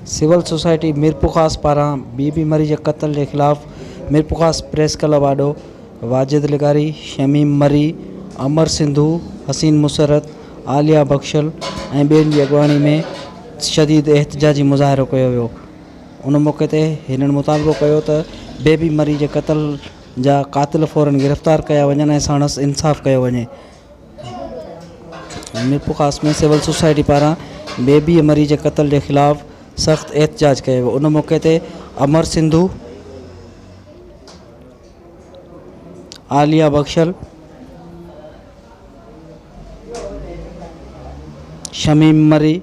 Civil society Mirpurkhas पारां बीबी मरी के कत्ल के खिलाफ़ मीरपुखास प्रेस क्लब आॾो वाजिद लिगारी, शमीम मरी, अमर सिंधु, हसीन मुसरत, आलिया बख्शल ऐं ॿियनि जी अॻुवाणी में शदीद एहतजाजी मुज़ाहिरो कयो वियो। उन मौक़े ते हिननि मुतालबो कयो त बेबी मरी जे क़त्ल जा क़ातिल फ़ौरन गिरफ़्तार कया वञनि ऐं साणुसि इंसाफ़ कयो वञे। मीरपुखास में सिविल सोसाइटी पारां बेबी मरी जे क़त्ल के ख़िलाफ़ सख़्त एहतजाज कयो वियो। उन मौक़े ते अमर सिंधु, आलिया बख्शल, शमीम मरी,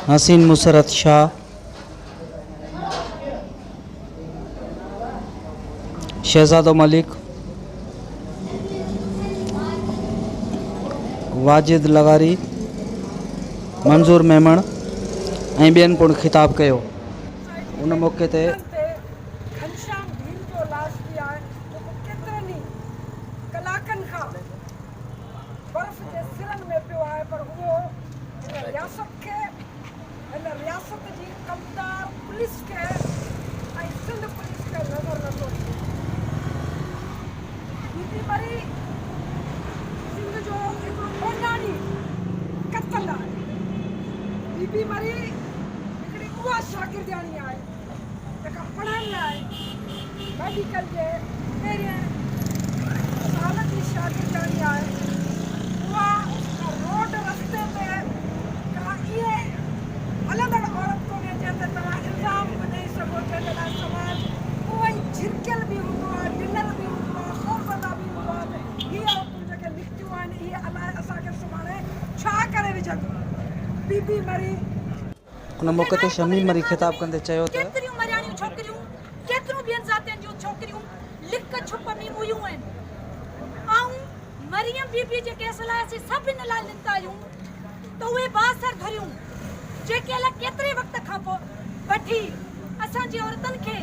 हसीन मुसरत शाह, शहजादो मलिक, वाजिद लगारी, मंजूर मेमण ऐं ॿियनि पिणु ख़िताब कयो। उन मौक़े ते घनश्याम भील जो लाश बि आहे जेको केतिरनि कलाकनि खां बर्फ़ जे सिरनि में पियो आहे, पर उहो हिन रियासत जी कमदार पुलिस खे ऐं सिंध पुलिस खे नज़र नथो अचे। बीबी मरी सिंध जो हिकिड़ो कोंडाणी क़त्ल आहे। बीबी मरी हिकिड़ी उहा शागिर्दियाणी आहे जेका पढ़ण लाइ मेडिकल जे पहिरिएं साल जी शागिर्दियाणी आहे। उहा रोड रस्ते ते का इहे हलंदड़ औरत कोन्हे जंहिं ते तव्हां इल्ज़ाम बि ॾेई सघो, जंहिंजे लाइ समाज उहो ई झिरकियल बि हूंदो आहे, ॾिनल बि हूंदो आहे, ख़ौफ़ज़दा बि हूंदो आहे। हीअ औरतूं जेके निकितियूं आहिनि इहे अलाए असांखे सुभाणे छा करे विझंदियूं। बीबी मरी उन मौक़े ते शमीम मरी ख़िताब कंदे चयो त केतिरियूं मरियाणियूं छोकिरियूं, केतिरियूं ॿियनि ज़ातियुनि जूं छोकिरियूं लिक छुप में हुयूं आहिनि। ऐं मरियम बीबी जे केस लाइ असीं सभु इन लाइ निंदा आहियूं त उहे बासर धरियूं जेके अलाए केतिरे वक़्त खां पोइ वठी असांजी औरतुनि खे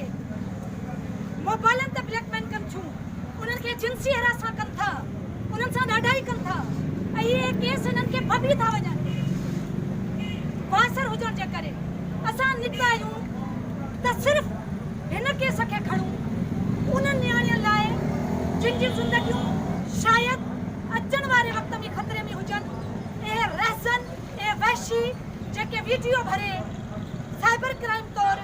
मोबाइलनि ते ब्लैकमेल कनि थियूं, उन्हनि खे जिंसी हरासा कनि था, उन्हनि सां ॾाढाई कनि था ऐं इहे केस हिननि खे फबी था वञनि बासर हुजण जे करे। असां निंदा आहियूं त सिर्फ़ु हिन केस खे खणूं उन्हनि नियाणियुनि लाइ जिन जूं ज़िंदगियूं शायदि अचण वारे वक़्त में ख़तरे में हुजनि। ऐं रहसन ऐं वहशी जेके वीडियो भरे साइबर क्राइम तौरु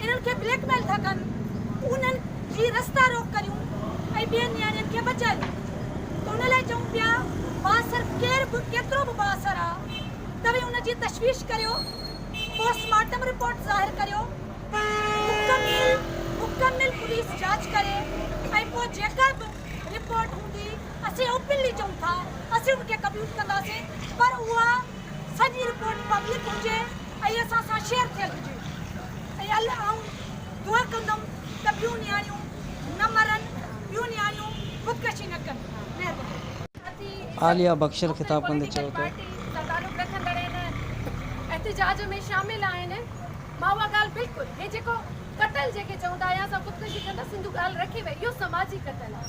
इन्हनि खे ब्लैकमेल था कनि, उन्हनि जी रस्ता रोक करियूं ऐं ॿियनि नियाणियुनि खे बचायूं। त उन लाइ चऊं पिया बासर केरु बि केतिरो बि बासर आहे त भई उन जी तशवीश करियो, पोस्टमार्टम रिपोर्ट ज़ाहिर करियो, मुकमिल पुलिस जांच करे ऐं पोइ जेका बि रिपोर्ट हूंदी असीं ओपनली चऊं था असीं उनखे कबूल कंदासीं, पर उहा सॼी रिपोर्ट पब्लिक हुजे ऐं असां सां शेयर थियल हुजे। ऐं आऊं दुआ कंदमि त ॿियूं नियाणियूं न मरनि, ॿियूं नियाणियूं ख़ुदकशी न कनि। आलिया बख्शल ख़िताब कंदे चयो त एहतजाज में शामिल आहिनि। मां उहा ॻाल्हि बिल्कुलु हे जेको क़त्ल जेके चवंदा आहियां असां ख़ुदकुशी कंदा सिंधु ॻाल्हि रखी वई, इहो समाजी क़त्ल आहे।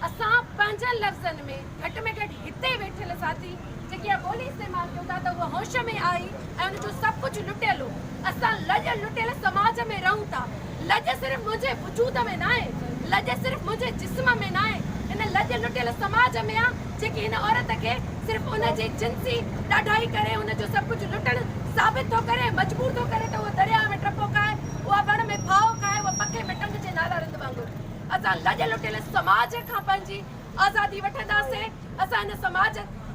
असां पंहिंजनि लफ़्ज़नि में घटि हिते वेठल साथी जेकी आहे ॿोली इस्तेमालु कयूं था त उहा होश में आई ऐं उनजो सभु कुझु लुटियल हो। असां लॼ लुटियल समाज में रहूं था। लॼ सिर्फ़ु मुंहिंजे वजूद में न आहे, लॼ सिर्फ़ु मुंहिंजे जिस्म में न आहे, हिन लॼ लुटियल समाज में आहे जेकी हिन औरत खे सिर्फ़ु उनजी जिंसी ॾाढाई करे उनजो सभु कुझु लुटणु साबित थो करे, मजबूर थो करे त उहो दरिया में टपो खाए, उहा वण में फाओ खाए, उहा पखे में टंग जे नाला रंद वांगुरु। असां लॼ लुटियल समाज खां पंहिंजी आज़ादी वठंदासीं। असां हिन समाज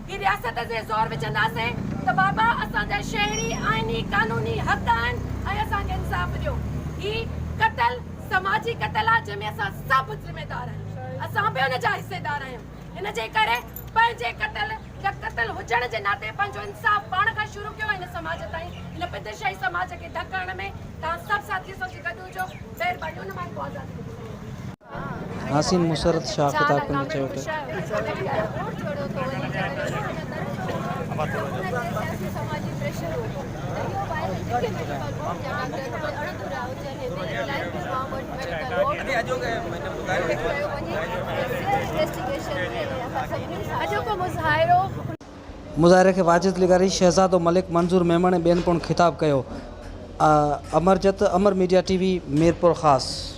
जी रियासत ते ज़ोर विझंदासीं त बाबा असांजा शहरी आइनी कानूनी हक़ आहिनि ऐं असांखे इंसाफ़ ॾियो। हीउ क़त्ल समाजी क़त्ल आहे जंहिंमें असां सभु ज़िम्मेदार आहियूं, असां बि हुनजा हिसेदार आहियूं। हिन जे करे पंहिंजे क़त्ल हुजण जे नाते पंहिंजो इंसाफ़ पाण खां शुरू कयो हिन समाज ताईं। हिन पिदशाही समाज खे ढकण में तव्हां सभु साथी सोची गॾु हुजो। महिरबानी हुन मां को आज़ादी। हसीन मुसरत शाह ख़िताब कंदे चयो त मुज़ाहिरे खे वाजिद लिगारी, शहज़ादो मलिक, मंज़ूर मेमण ऐं ॿियनि पिणु ख़िताबु कयो। अमरजत, अमर मीडिया TV, मीरपुर ख़ासि।